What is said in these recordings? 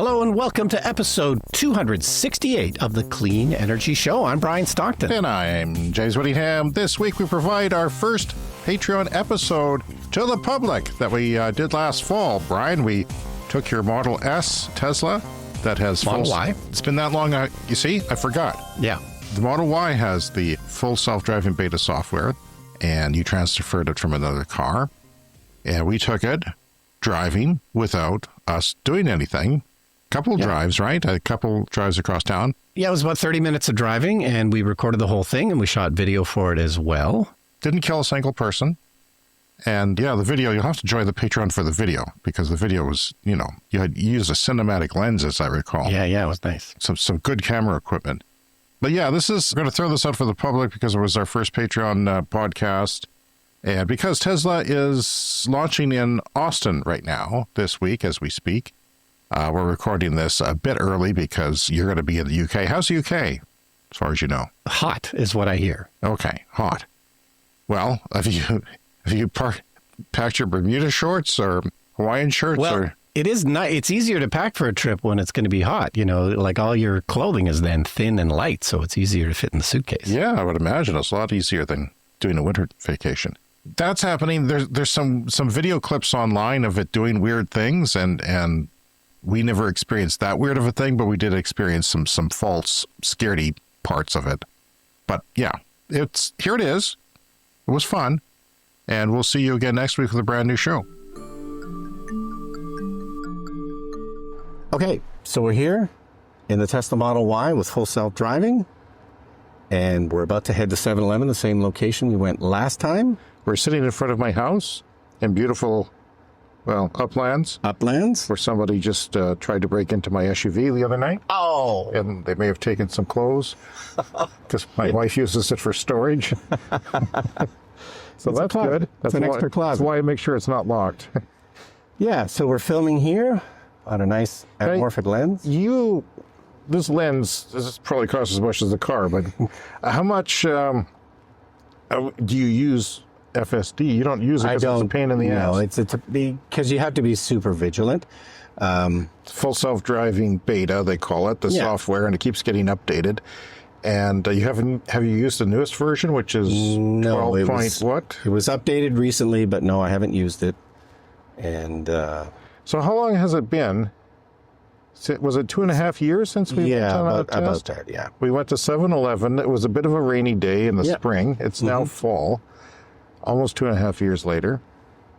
Hello and welcome to episode 268 of the Clean Energy Show. I'm Brian Stockton. And I'm James Whittingham. This week we provide our first Patreon episode to the public that we did last fall. Brian, we took your Model S Tesla that has Model Y. It's been that long. You see, I forgot. Yeah. The Model Y has the full self-driving beta software, and you transferred it from another car. And we took it driving without us doing anything. Couple drives, right? A couple drives across town. Yeah, it was about 30 minutes of driving, and we recorded the whole thing, and we shot video for it as well. Didn't kill a single person. And yeah, the video, you'll have to join the Patreon for the video, because the video was, you had used a cinematic lens, as I recall. Yeah, it was nice. Some good camera equipment. But yeah, we're going to throw this out for the public because it was our first Patreon podcast. And because Tesla is launching in Austin right now, this week as we speak, we're recording this a bit early because you're going to be in the UK. How's the UK, as far as you know? Hot is what I hear. Okay, hot. Well, have you packed your Bermuda shorts or Hawaiian shirts? Well, it is not. It's easier to pack for a trip when it's going to be hot. Like all your clothing is then thin and light, so it's easier to fit in the suitcase. Yeah, I would imagine it's a lot easier than doing a winter vacation. That's happening. There's some video clips online of it doing weird things, and we never experienced that weird of a thing, but we did experience some false, scaredy parts of it. But yeah, here it is. It was fun. And we'll see you again next week with a brand new show. Okay, so we're here in the Tesla Model Y with full self-driving, and we're about to head to 7-Eleven, the same location we went last time. We're sitting in front of my house in beautiful, uplands. Uplands? Where somebody just tried to break into my SUV the other night. Oh! And they may have taken some clothes because my wife uses it for storage. So that's good. That's an extra closet. That's why I make sure it's not locked. Yeah, so we're filming here on a nice anamorphic lens. This lens, this probably costs as much as the car, but how much do you use FSD? You don't use it because it's a pain in the ass. No, it's because you have to be super vigilant. Full self-driving beta, they call it, the software, and it keeps getting updated. And have you used the newest version, which is 12 point what? It was updated recently, but no, I haven't used it. And so how long has it been? Was it 2.5 years since we went on a test? About that, yeah. We went to 7-Eleven. It was a bit of a rainy day in the spring. It's now fall, almost 2.5 years later.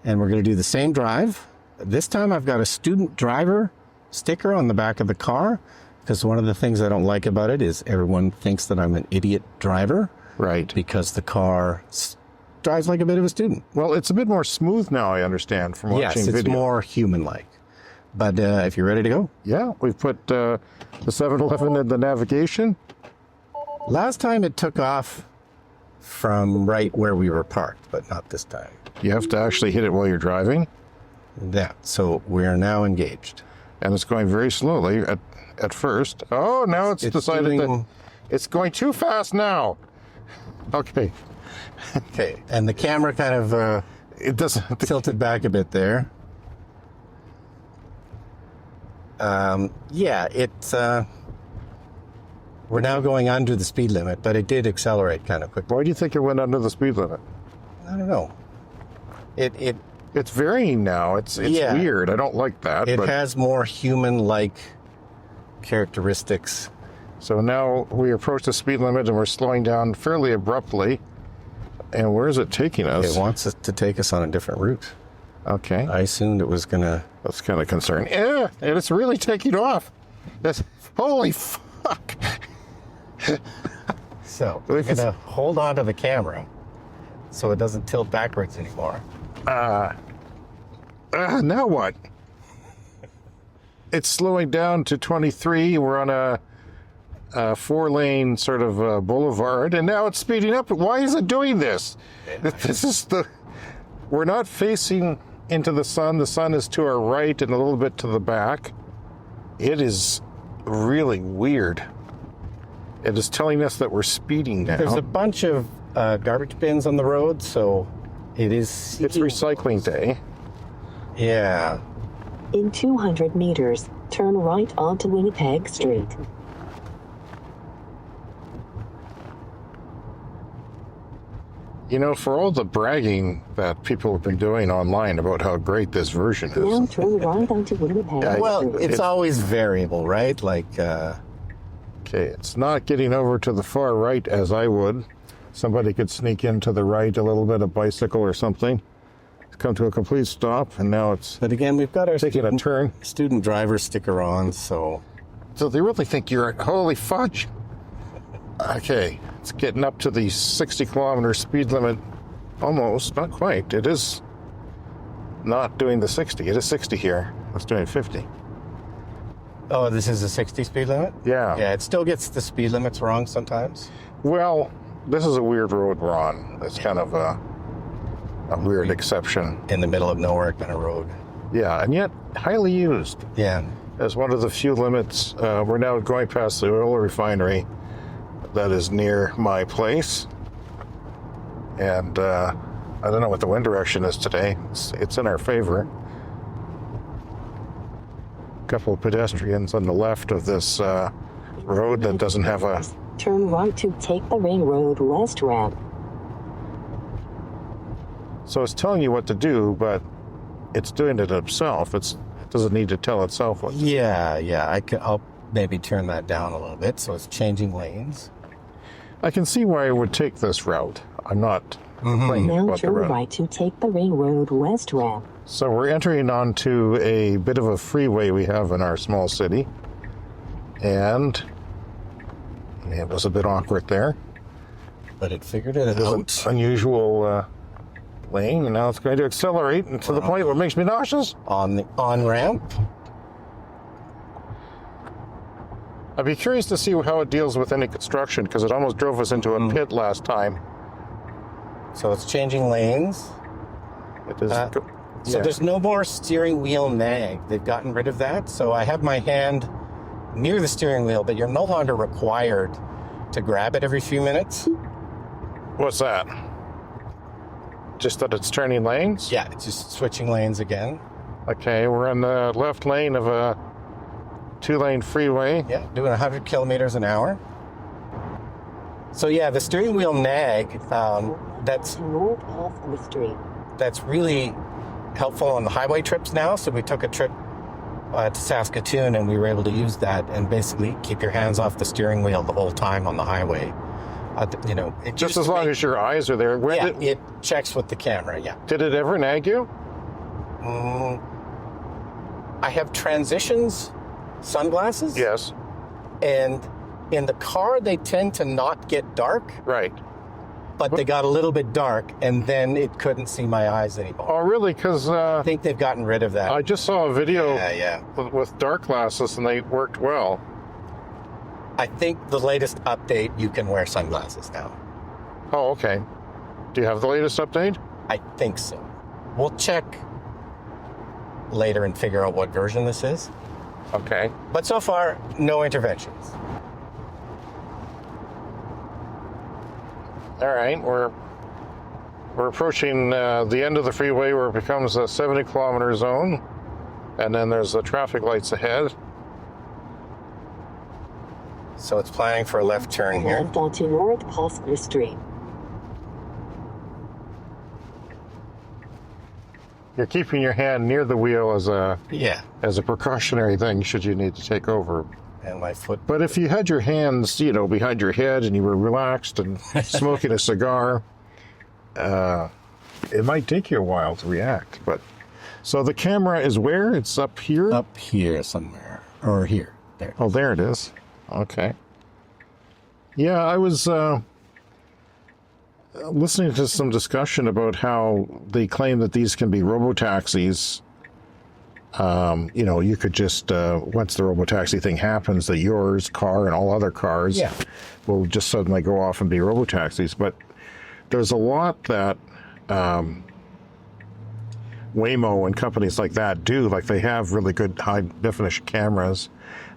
And we're going to do the same drive. This time I've got a student driver sticker on the back of the car, because one of the things I don't like about it is everyone thinks that I'm an idiot driver. Right. Because the car drives like a bit of a student. Well, it's a bit more smooth now, I understand, from watching video. Yes, it's more human-like. But if you're ready to go. Yeah, we've put the 7-Eleven in the navigation. Last time it took off from right where we were parked, but not this time. You have to actually hit it while you're driving. Yeah, so we're now engaged. And it's going very slowly at first. Oh, now it's decided that it's going too fast now. Okay. Okay, and the camera kind of it doesn't tilted back a bit there. We're now going under the speed limit, but it did accelerate kind of quickly. Why do you think it went under the speed limit? I don't know. It's varying now. It's weird. I don't like that. It has more human-like characteristics. So now we approach the speed limit and we're slowing down fairly abruptly. And where is it taking us? It wants us to take us on a different route. Okay. I assumed it was going to... That's kind of concerning. Yeah, and it's really taking off. Holy fuck. So, we're going to hold on to the camera so it doesn't tilt backwards anymore. Now what? It's slowing down to 23. We're on a 4-lane sort of boulevard, and now it's speeding up. Why is it doing this? We're not facing into the sun. The sun is to our right and a little bit to the back. It is really weird. It is telling us that we're speeding now. There's a bunch of garbage bins on the road, so it is... It's recycling day. Yeah. In 200 meters, Turn right onto Winnipeg Street. You know, for all the bragging that people have been doing online about how great this version Now is, turn right onto Winnipeg Yeah, Well, Street. it's always variable, right? Like, okay, it's not getting over to the far right as I would. Somebody could sneak into the right a little bit, a bicycle or something. It's come to a complete stop, and now it's but again, we've got our taking a turn. student driver sticker on, so So they really think you're, holy fudge. Okay, it's getting up to the 60-kilometer speed limit. Almost, not quite. It is not doing the 60. It is 60 here. It's doing 50. oh, this is a 60 speed limit? Yeah. Yeah, it still gets the speed limits wrong sometimes. Well, this is a weird road we're on. It's kind of a weird exception. In the middle of nowhere kind of road. Yeah, and yet highly used. Yeah. As one of the few limits, we're now going past the oil refinery that is near my place. And I don't know what the wind direction is today. It's in our favor. A couple of pedestrians on the left of this road that doesn't have a... Turn right to take the Ring Road West ramp. So it's telling you what to do, but it's doing it itself. It doesn't need to tell itself what. Yeah. I'll maybe turn that down a little bit so it's changing lanes. I can see why I would take this route. I'm not complaining Now about the turn route. right to take the Ring Road West ramp. So we're entering onto a bit of a freeway we have in our small city. And it was a bit awkward there. But it figured it It was out. an unusual lane, and now it's going to accelerate and to the point where it makes me nauseous. On the on-ramp. I'd be curious to see how it deals with any construction, because it almost drove us into a pit last time. So it's changing lanes. It is. So there's no more steering wheel nag. They've gotten rid of that. So I have my hand near the steering wheel, but you're no longer required to grab it every few minutes. What's that? Just that it's turning lanes? Yeah, it's just switching lanes again. Okay, we're in the left lane of a 2-lane freeway. Yeah, doing 100 kilometers an hour. So yeah, the steering wheel nag, that's North off the street. that's really helpful on the highway trips now. So we took a trip to Saskatoon and we were able to use that and basically keep your hands off the steering wheel the whole time on the highway. It Just used as to long make- as your eyes are there. Where yeah, did, it checks with the camera. Yeah. did it ever nag you? I have transitions sunglasses. Yes. And in the car, they tend to not get dark, Right. but they got a little bit dark, and then it couldn't see my eyes anymore. Oh, really? Because I think they've gotten rid of that. I just saw a video Yeah. with dark glasses, and they worked well. I think the latest update, you can wear sunglasses now. Oh, okay. Do you have the latest update? I think so. We'll check later and figure out what version this is. Okay. But so far, no interventions. All right. We're approaching the end of the freeway where it becomes a 70-kilometer zone, and then there's the traffic lights ahead. So it's planning for a left turn here. Left onto North Pasco Street. You're keeping your hand near the wheel as a Yeah. precautionary thing should you need to take over. And my foot. But if you had your hands, behind your head and you were relaxed and smoking a cigar, it might take you a while to react. But so the camera is where? It's up here? Up here somewhere. Or here. There. Oh, there it is. Okay. Yeah, I was listening to some discussion about how they claim that these can be robo-taxis. You could just, once the robo-taxi thing happens, that yours, car, and all other cars Yeah. will just suddenly go off and be robo-taxis. But there's a lot that Waymo and companies like that do. Like, they have really good high-definition cameras.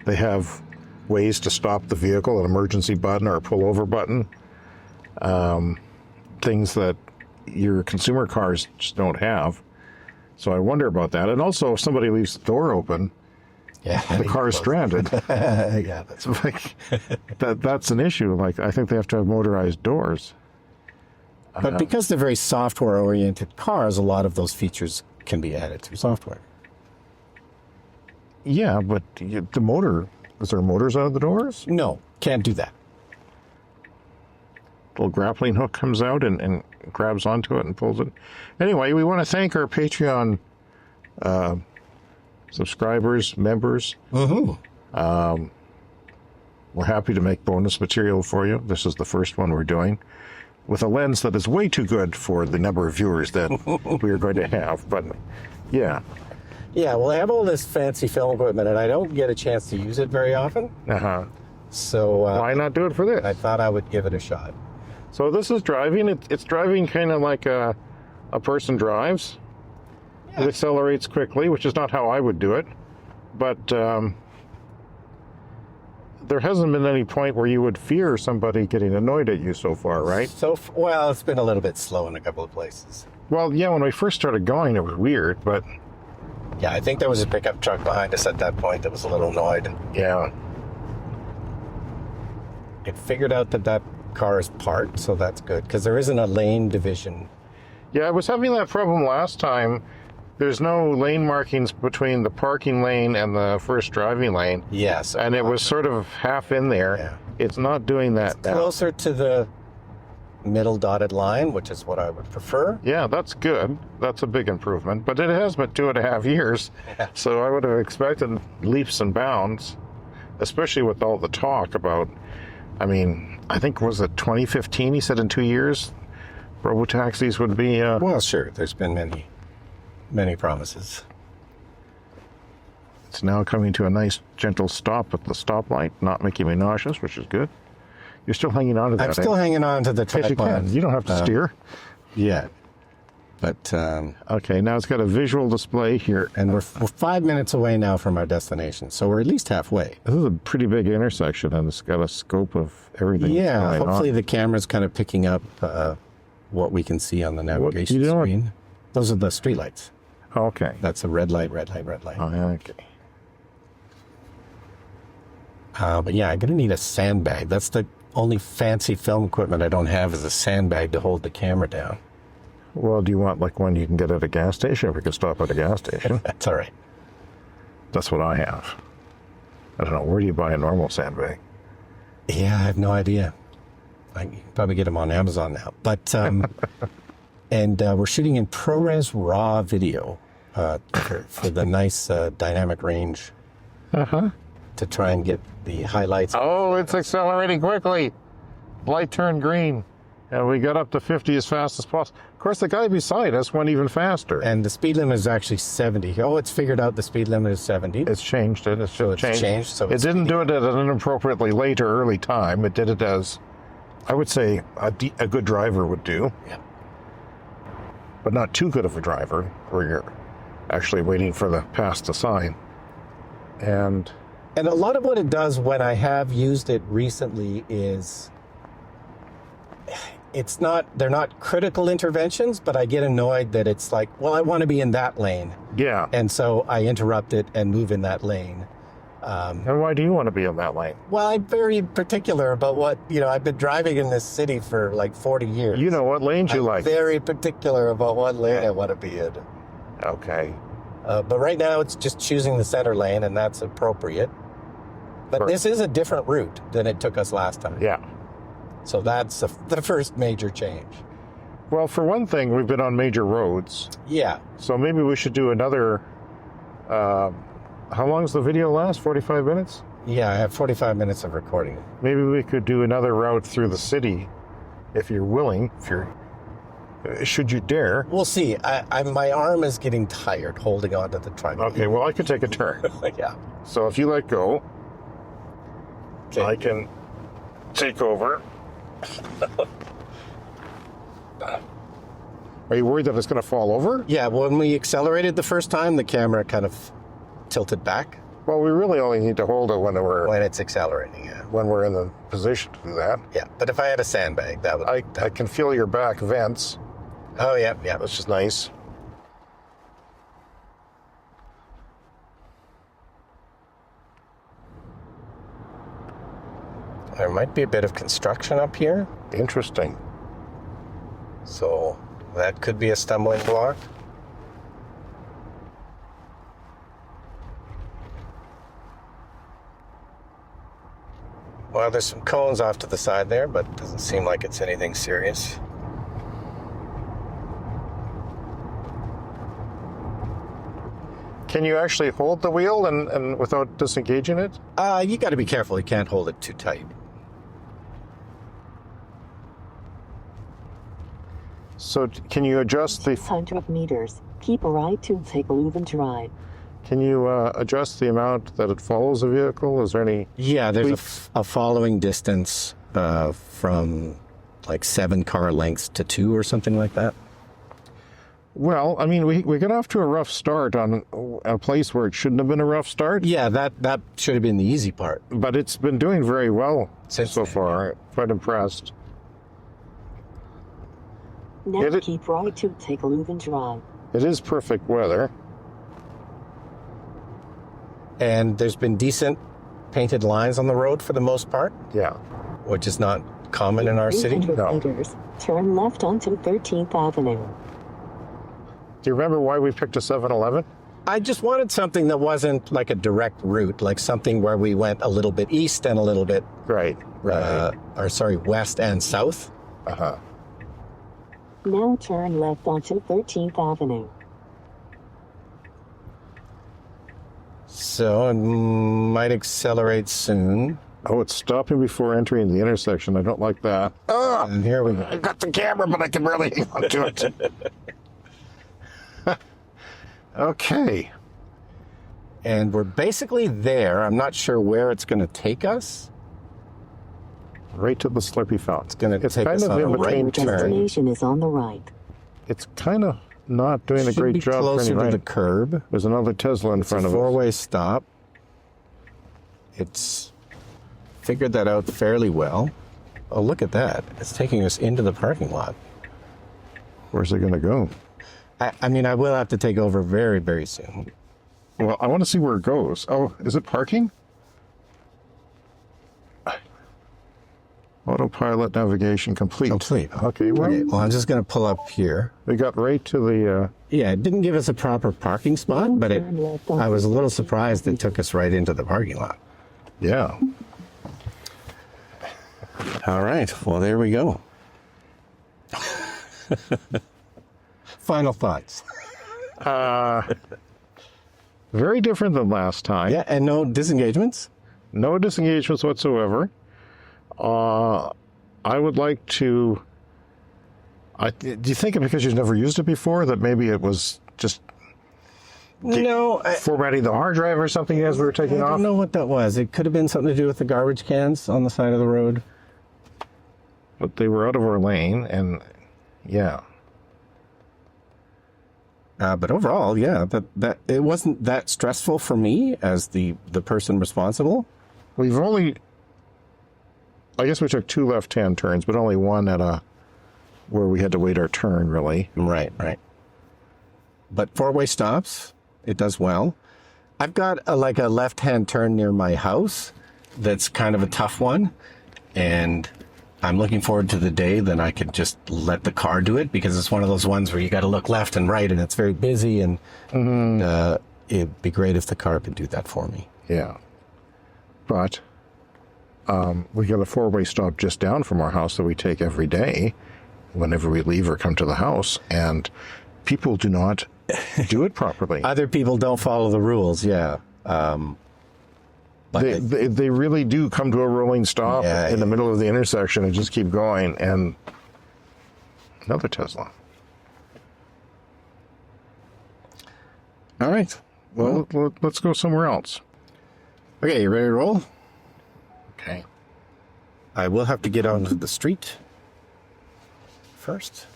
They have ways to stop the vehicle, an emergency button or a pull-over button. Things that your consumer cars just don't have. So I wonder about that. And also, if somebody leaves the door open, Yeah. the car is stranded. Yeah, that's It's like that's an issue. Like I think they have to have motorized doors. But because they're very software-oriented cars, a lot of those features can be added through software. Yeah, but the motor, is there motors out of the doors? No, can't do that. Little grappling hook comes out and grabs onto it and pulls it. Anyway, we want to thank our Patreon subscribers, members. Mm-hmm. We're happy to make bonus material for you. This is the first one we're doing with a lens that is way too good for the number of viewers that we are going to have. But yeah. Yeah, well, I have all this fancy film equipment, and I don't get a chance to use it very often. Uh-huh. So Why not do it for this? I thought I would give it a shot. So this is driving. It's driving kind of like a person drives. It accelerates quickly, which is not how I would do it. But there hasn't been any point where you would fear somebody getting annoyed at you so far, right? So, well, it's been a little bit slow in a couple of places. Well, yeah, when we first started going, it was weird, but Yeah, I think there was a pickup truck behind us at that point that was a little annoyed. yeah. It figured out that car is parked, so that's good, because there isn't a lane division. Yeah, I was having that problem last time. There's no lane markings between the parking lane and the first driving lane. Yes. And it was sort of half in there. Yeah. It's not doing that now. Closer to the middle dotted line, which is what I would prefer. Yeah, that's good. That's a big improvement. But it has been 2.5 years. Yeah. So I would have expected leaps and bounds, especially with all the talk about, I mean, I think, was it 2015? He said in 2 years, robotaxis would be. Well, sure. There's been many promises. It's now coming to a nice, gentle stop at the stoplight, not making me nauseous, which is good. You're still hanging on to that. I'm still hanging on to the Yes, you tripod. can. You don't have to steer. Yeah. But, Okay, now it's got a visual display here. and we're 5 minutes away now from our destination, so we're at least halfway. This is a pretty big intersection, and it's got a scope of everything. Yeah, going on. hopefully the camera's kind of picking up what we can see on the navigation you know what- screen. Those are the streetlights. Okay. That's a red light, red light, red light. Okay. But yeah, I'm going to need a sandbag. That's the only fancy film equipment I don't have is a sandbag to hold the camera down. Well, do you want like one you can get at a gas station? If we could stop at a gas station. That's all right. That's what I have. I don't know. Where do you buy a normal sandbag? Yeah, I have no idea. I can probably get them on Amazon now. But, and we're shooting in ProRes RAW video for the nice dynamic range to try and get the highlights. Oh, it's accelerating quickly. Light turned green. And we got up to 50 as fast as possible. Of course, the guy beside us went even faster. And the speed limit is actually 70. Oh, it's figured out the speed limit is 70. It's changed it. It's changed, so it it's didn't do it at an inappropriately late or early time. It did it as, I would say, a good driver would do. Yeah. But not too good of a driver, where you're actually waiting for the pass to sign. And And a lot of what it does when I have used it recently is they're not critical interventions, but I get annoyed that it's like, well, I want to be in that lane. yeah. And so I interrupt it and move in that lane. And why do you want to be in that lane? Well, I'm very particular about I've been driving in this city for like 40 years. You know what lanes you I'm like. very particular about what lane I want to be in. Okay. But right now it's just choosing the center lane, and that's appropriate. But Sure. this is a different route than it took us last time. Yeah. So that's the first major change. Well, for one thing, we've been on major roads. Yeah. So maybe we should do another. How long does the video last? 45 minutes? Yeah, I have 45 minutes of recording. Maybe we could do another route through the city, if you're willing. Should you dare? We'll see. My arm is getting tired holding on to the tripod. Okay. Well, I could take a turn. Yeah. So if you let go, Okay. I can take over. Are you worried that it's going to fall over? Yeah, when we accelerated the first time, the camera kind of tilted back Well, we really only need to hold it when when it's accelerating. Yeah. we're in the position to do that. Yeah. But if I had a sandbag, that would. I can feel your back vents, Oh yeah, yeah. which is nice. There might be a bit of construction up here, Interesting. so that could be a stumbling block. Well, there's some cones off to the side there, but it doesn't seem like it's anything serious. Can you actually hold the wheel and without disengaging it? You got to be careful. You can't hold it too tight. So can you adjust the 600 meters. Keep right to take Leuven Drive. Can you adjust the amount that it follows a vehicle? Is there any? Yeah, there's Tweaks? a following distance from like 7 car lengths to 2 or something like that. Well, I mean, we got off to a rough start on a place where it shouldn't have been a rough start, Yeah, that should have been the easy part. but it's been doing very well Since so then, far. Quite impressed. Now Hit it. keep right to take Leuven Drive. It is perfect weather. And there's been decent painted lines on the road for the most part, Yeah. which is not common in our city. 300 No. meters. Turn left onto 13th Avenue. Do you remember why we picked a 7-Eleven? I just wanted something that wasn't like a direct route, like something where we went a little bit east and a little bit, Right. west and south. Uh-huh. Now turn left onto 13th Avenue. So it might accelerate soon. Oh, it's stopping before entering the intersection. I don't like that. Oh, And here we go. I got the camera, but I can barely hang on to it. Okay. And we're basically there. I'm not sure where it's going to take us. Right to the Slurpee fountain. It's going to It's take kind us of on a in between Your right turn. destination is on the right. It's kind of not doing a Should great be job closer turning to right. the curb. There's another Tesla in It's front a of us. four-way stop. It's figured that out fairly well. Oh, look at that. It's taking us into the parking lot. Where's it going to go? I mean, I will have to take over very, very soon. Well, I want to see where it goes. Oh, is it parking? Autopilot navigation complete. Complete. Okay, well, Okay, well, I'm just going to pull up here. we got right to the, Yeah, it didn't give us a proper parking spot, but I was a little surprised it took us right into the parking lot. yeah. All right. Well, there we go. Final thoughts. Very different than last time. Yeah, and no disengagements. No disengagements whatsoever. I would like to. Do you think because you've never used it before that maybe it was just No, formatting the hard drive or something as we were I taking don't off? know what that was. It could have been something to do with the garbage cans on the side of the road. But they were out of our lane, and yeah. But overall, yeah, that it wasn't that stressful for me as the person responsible. We've only. I guess we took 2 left-hand turns, but only one at where we had to wait our turn, really. Right. But four-way stops, it does well. I've got a left-hand turn near my house that's kind of a tough one, and I'm looking forward to the day that I could just let the car do it, because it's one of those ones where you got to look left and right, and it's very busy, and it'd be great if the car could do that for me. Yeah. But we got a 4-way stop just down from our house that we take every day whenever we leave or come to the house, and people do not do it properly. Other people don't follow the rules, yeah. But They really do come to a rolling stop Yeah, in the yeah. middle of the intersection and just keep going. And another Tesla. all right. Well, let's go somewhere else. Okay, you ready to roll? Okay. I will have to get onto the street first.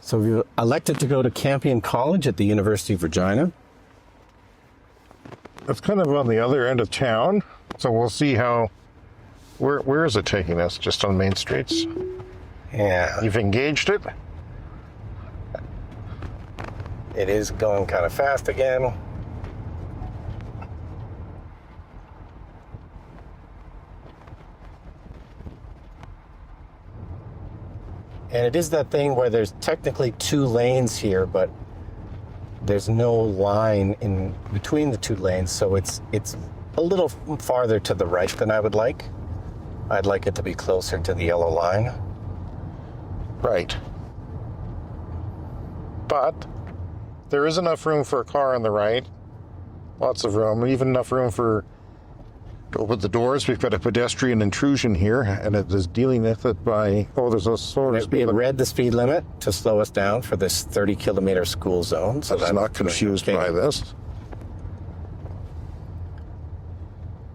So we elected to go to Campion College at the University of Regina. It's kind of on the other end of town, so we'll see how. Where is it taking us? Just on main streets? Yeah, You've engaged it? it is going kind of fast again. And it is that thing where there's technically 2 lanes here, but there's no line in between the 2 lanes, so it's a little farther to the right than I would like. I'd like it to be closer to the yellow line. Right. But there is enough room for a car on the right. Lots of room, even enough room for to open the doors. We've got a pedestrian intrusion here, and it is dealing with it by, there's a slower It speed limit. read the speed limit to slow us down for this 30-kilometer school zone. So I was not confused by this.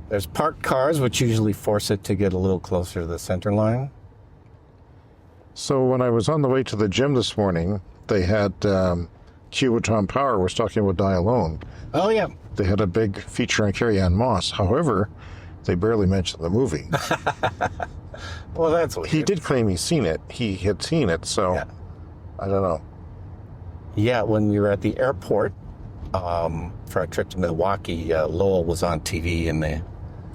There's parked cars, which usually force it to get a little closer to the center line. So when I was on the way to the gym this morning, they had Q with Tom Power was talking about Die Alone. Oh, yeah. They had a big feature on Carrie-Anne Moss. However, they barely mentioned the movie. Well, that's weird. He did claim he's seen it. He had seen it, so Yeah. I don't know. Yeah, when we were at the airport for our trip to Milwaukee, Lowell was on TV in the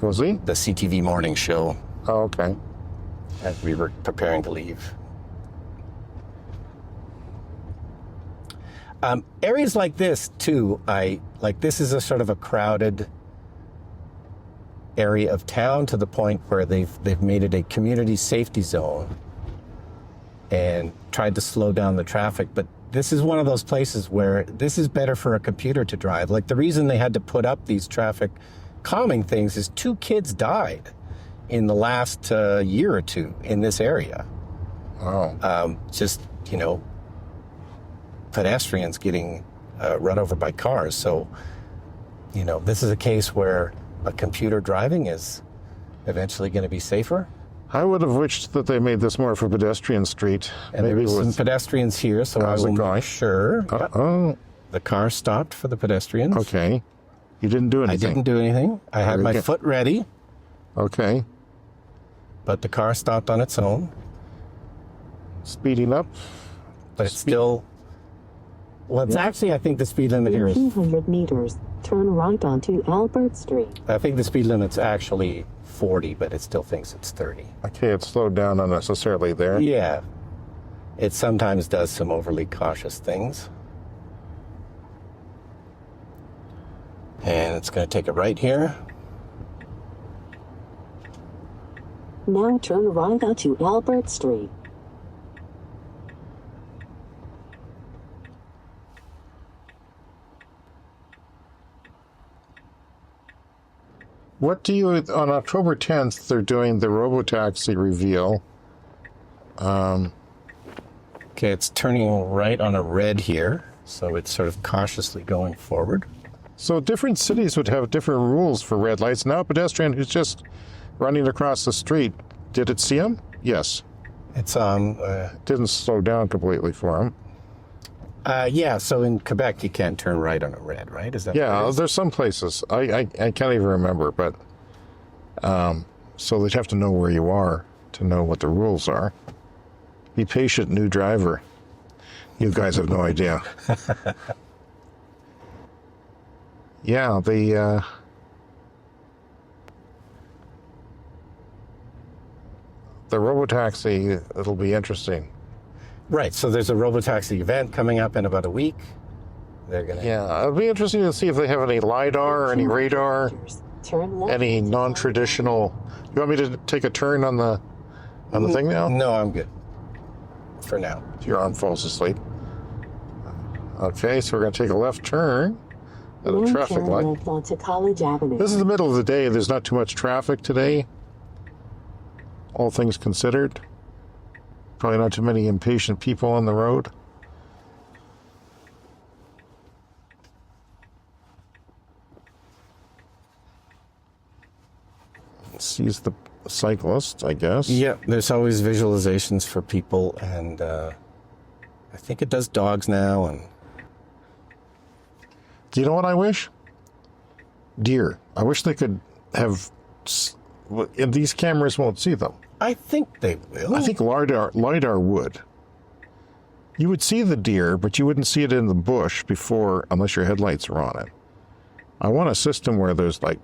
Was he? CTV morning show Oh, okay. as we were preparing to leave. Areas like this, too, this is a sort of a crowded area of town to the point where they've made it a community safety zone and tried to slow down the traffic. But this is one of those places where this is better for a computer to drive. Like, the reason they had to put up these traffic calming things is 2 kids died in the last year or 2 in this area. Oh. Pedestrians getting run over by cars. So, this is a case where a computer driving is eventually going to be safer. I would have wished that they made this more of a pedestrian street. And there was some pedestrians here, so I How's it will going? make sure Oh, the car stopped for the pedestrians. okay. You didn't do I anything. didn't do anything. I had Very my good. foot ready, Okay. but the car stopped on its own. Speeding up. But it's still... Well, it's actually, I think the speed limit here is... 200 meters, turn right onto Albert Street. I think the speed limit's actually 40, but it still thinks it's 30. Okay, it slowed down unnecessarily there. Yeah. It sometimes does some overly cautious things. And it's going to take a right here. Now turn right onto Albert Street. What do you, on October 10th, they're doing the Robotaxi reveal. Okay, it's turning right on a red here. So it's sort of cautiously going forward. So different cities would have different rules for red lights. Now a pedestrian who's just running across the street, did it see him? Yes. It's Didn't slow down completely for him. yeah, so in Quebec you can't turn right on a red, right? Is that what Yeah, it is? there's some places. I can't even remember, but so they'd have to know where you are to know what the rules are. Be patient, new driver. You guys have no idea. Yeah, the Robotaxi, it'll be interesting. Right, so there's a Robotaxi event coming up in about a week. They're going to... Yeah, it'll be interesting to see if they have any LiDAR, or any 200 radar, meters, turn left any onto non-traditional. You want me to take a turn on the thing now? No, I'm good. For now. Your arm falls asleep. Okay, so we're going to take a left turn at a Now traffic turn light. left onto College Avenue. This is the middle of the day. There's not too much traffic today. All things considered. Probably not too many impatient people on the road. Sees the cyclist, I guess. Yeah, there's always visualizations for people, and I think it does dogs now. And Do you know what I wish? Deer. I wish they could have. And these cameras won't see them. I think they will. I think LiDAR would. You would see the deer, but you wouldn't see it in the bush before, unless your headlights are on it. I want a system where there's like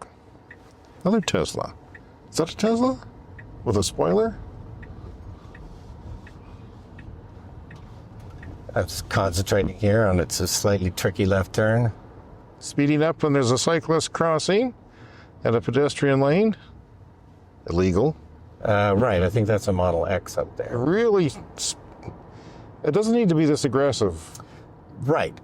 another Tesla. Is that a Tesla with a spoiler? I'm just concentrating here on it's a slightly tricky left turn. Speeding up when there's a cyclist crossing and a pedestrian lane. Illegal. Right, I think that's a Model X up there. Really, it doesn't need to be this aggressive. Right.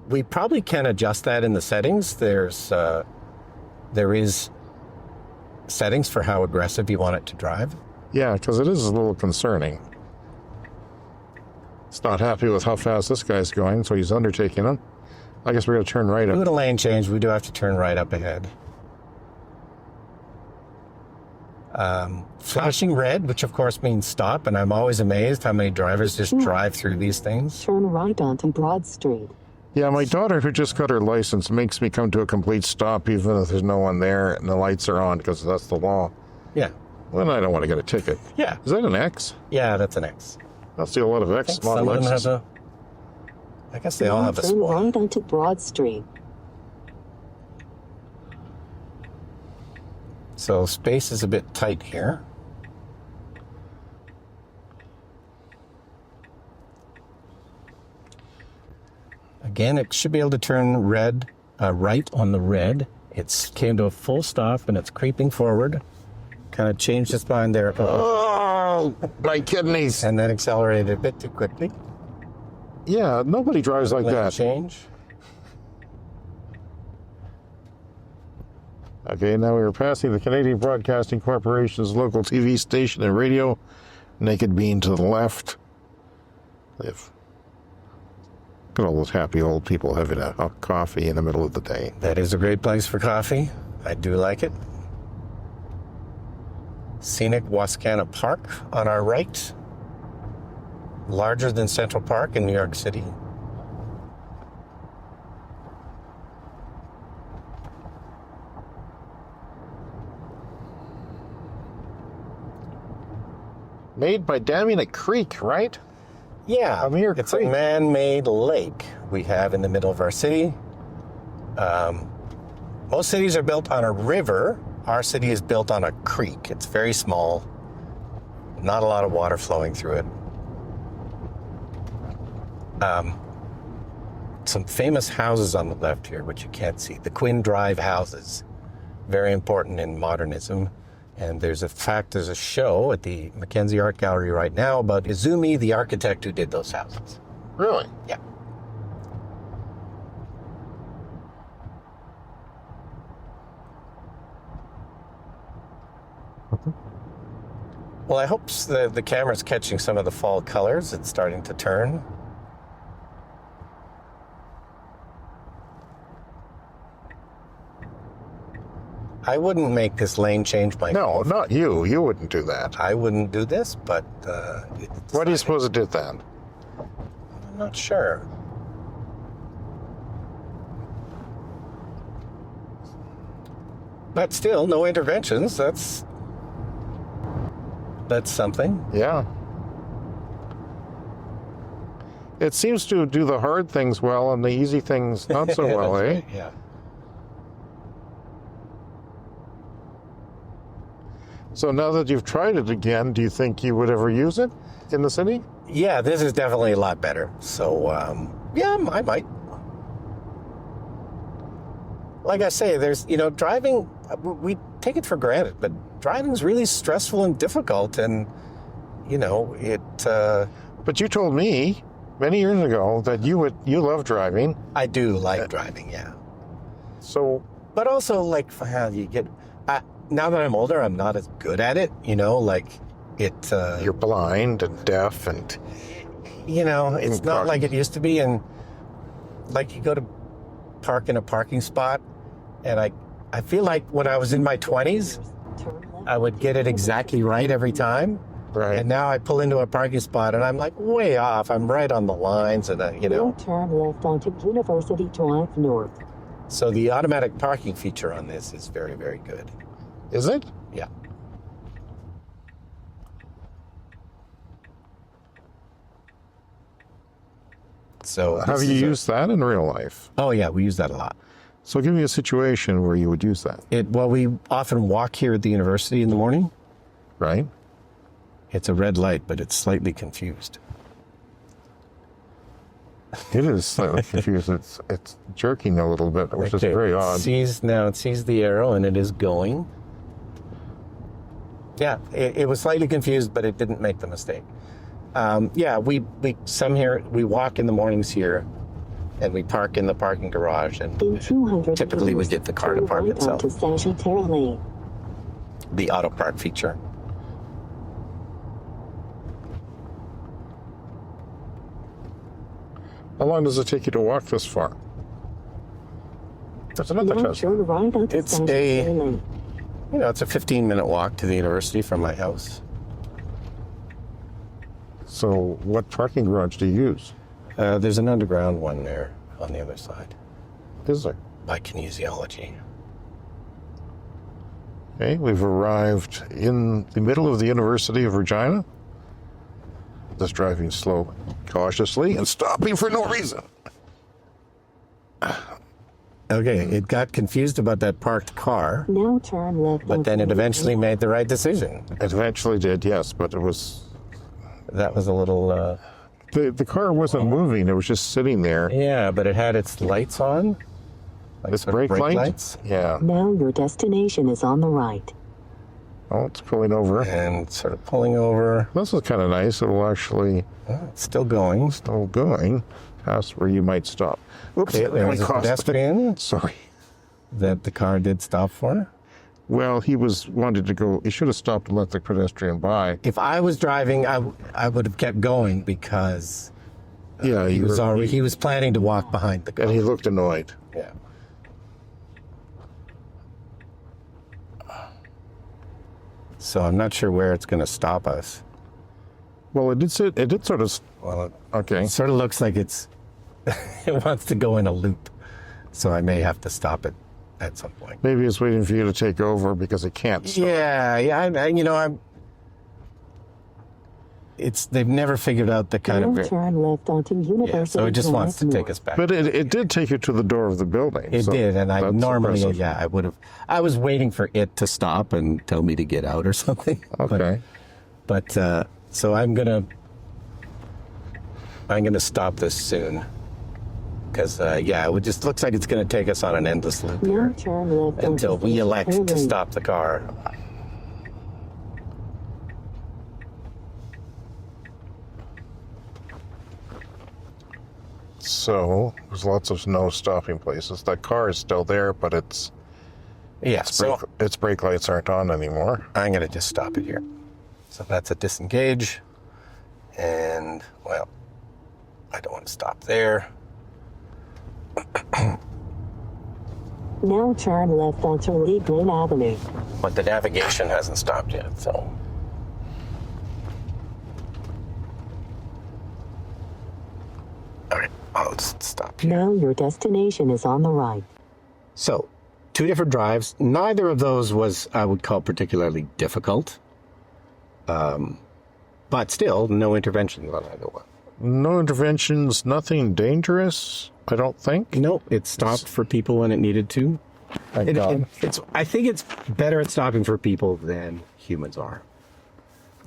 We probably can adjust that in the settings. There is settings for how aggressive you want it to drive. Yeah, because it is a little concerning. It's not happy with how fast this guy's going, so he's undertaking them. I guess we're going to turn right Do up. a lane change. We do have to turn right up ahead. Flashing red, which of course means stop, and I'm always amazed how many drivers just drive through these things. Turn right onto Broad Street. Yeah, my daughter, who just got her license, makes me come to a complete stop even if there's no one there and the lights are on, because that's the law. Yeah. Well, I don't want to get a ticket. Yeah. Is that an X? Yeah, that's an X. I see a lot of X Some of Model them X's. have I guess they all Now have a turn spot. right onto Broad Street. So space is a bit tight here. Again, it should be able to turn red, right on the red. It's came to a full stop and it's creeping forward. Kind of changed its mind there. Oh, my kidneys. And then accelerated a bit too quickly. Yeah, nobody drives like Lane that. change. Okay, now we are passing the Canadian Broadcasting Corporation's local TV station and radio. Naked Bean to the left. They've got all those happy old people having a coffee in the middle of the day. That is a great place for coffee. I do like it. Scenic Wascana Park on our right. Larger than Central Park in New York City. Made by damming a creek, right? Yeah, Amir it's Creek. a man-made lake we have in the middle of our city. Most cities are built on a river. Our city is built on a creek. It's very small. Not a lot of water flowing through it. Some famous houses on the left here, which you can't see. The Quinn Drive houses. Very important in modernism. And there's a show at the Mackenzie Art Gallery right now about Izumi, the architect who did those houses. Really? Yeah. Well, I hope the camera's catching some of the fall colors. It's starting to turn. I wouldn't make this lane change myself. No, not you. You wouldn't do that. I wouldn't do this, but Why do you suppose it did that? I'm not sure. But still, no interventions. That's something. Yeah. It seems to do the hard things well and the easy things not so well, That's eh? right, yeah. So now that you've tried it again, do you think you would ever use it in the city? Yeah, this is definitely a lot better. So, yeah, I might. Like I say, there's, driving, we take it for granted, but driving's really stressful and difficult. And, it... But you told me many years ago that you love driving. I do like driving, yeah. So, But also, like, for how you get... now that I'm older, I'm not as good at it, you're blind and deaf and... it's not like it used to be. And, like, you go to park in a parking spot, and I feel like when I was in my 20s, Turn left I would get it exactly right every time. Right. And now I pull into a parking spot, and I'm, like, way off. I'm right on the lines, and, Now turn left onto University Drive North. So the automatic parking feature on this is very, very good. Is it? Yeah. So Have this you is used that in real life? Oh yeah, we use that a lot. So give me a situation where you would use that, Well, we often walk here at the university in the morning. right? It's a red light, but it's slightly confused. It is slightly confused. It's jerking a little bit, which is very odd. It sees the arrow and it is going. Yeah, it was slightly confused, but it didn't make the mistake. We walk in the mornings here, and we park in the parking garage, and In 200 typically we meters, get the car to turn park right itself. onto Sagittary Lane. The auto park feature. How long does it take you to walk this far? That's another Now test. turn right onto It's Sagittary Lane. It's a 15-minute walk to the university from my house. So, what parking garage do you use? There's an underground one there on the other side Is there? by kinesiology. Okay, we've arrived in the middle of the University of Regina. Just driving slow, cautiously, and stopping for no reason. Okay, it got confused about that parked car, Now turn left but onto then it Main eventually made the right decision. It eventually did, yes, but it was That was a little, the car wasn't moving; it was just sitting there. yeah, but it had its lights on. Like This sort of brake light? lights. Yeah. Now your destination is on the right. Oh, it's pulling over. And sort of pulling over. This is kind of nice. It'll actually It's still going. still going past where you might stop. Oops, Okay, it there's a cost- pedestrian Sorry. that the car did stop for. Well, he wanted to go. He should have stopped and let the pedestrian by. If I was driving, I would have kept going because Yeah, he was planning to walk behind the car. and he looked annoyed. Yeah. So I'm not sure where it's going to stop us. Well, it did sort of. Well, Okay. it sort of looks like it wants to go in a loop. So I may have to stop it at some point. Maybe it's waiting for you to take over because it can't stop. They've never figured out the kind Now of, turn left onto University so it just wants to Drive take North. us back. But it did take you to the door of the building. It so did, and I that's normally, impressive. I was waiting for it to stop and tell me to get out or something. Okay. But so I'm gonna stop this soon, because it just looks like it's gonna take us on an endless loop Now here turn left until onto we elect Sagittary to Lane. stop the car. So there's lots of no stopping places. That car is still there, but its brake lights aren't on anymore. I'm gonna just stop it here. So that's a disengage, and well, I don't want to stop there. Now turn left onto Lee Glen Avenue. But the navigation hasn't stopped yet, so. All right, I'll just stop here. Now your destination is on the right. So, two different drives. Neither of those was, I would call, particularly difficult. But still, no intervention on either one. No interventions, nothing dangerous, I don't think. Nope, it stopped for people when it needed to. Thank God. I think it's better at stopping for people than humans are,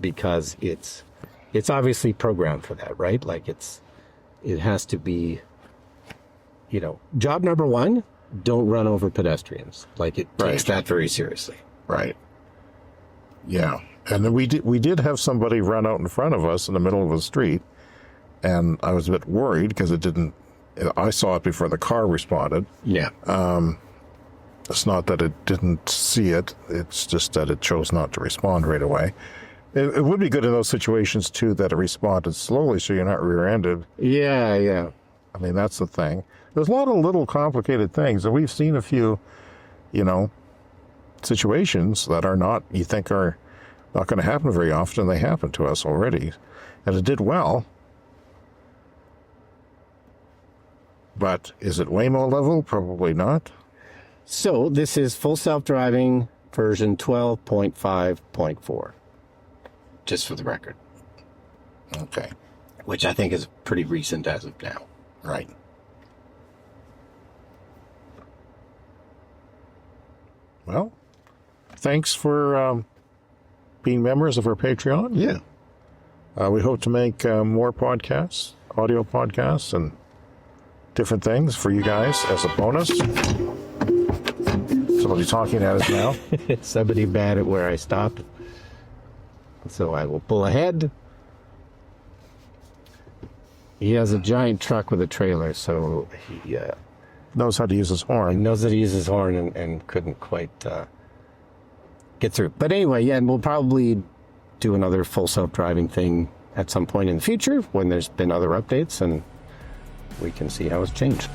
because it's obviously programmed for that, right? Like it has to be, job number one: don't run over pedestrians. Like it takes Right. that very seriously. Right. Yeah. And then we did have somebody run out in front of us in the middle of the street, and I was a bit worried because I saw it before the car responded. Yeah. It's not that it didn't see it, it's just that it chose not to respond right away. It would be good in those situations, too, that it responded slowly so you're not rear-ended. Yeah. I mean, that's the thing. There's a lot of little complicated things, and we've seen a few, situations that you think are not going to happen very often. They happen to us already, and it did well. But is it Waymo level? Probably not. So this is full self-driving version 12.5.4, just for the record, Okay. which I think is pretty recent as of now. Right. Well, thanks for being members of our Patreon. Yeah. We hope to make more podcasts, audio podcasts, and different things for you guys as a bonus. Somebody talking at us now. Somebody bad at where I stopped. So I will pull ahead. He has a giant truck with a trailer, so he Knows how to use his horn. knows that he uses his horn and couldn't quite get through. But anyway, yeah, and we'll probably do another full self-driving thing at some point in the future when there's been other updates and we can see how it's changed.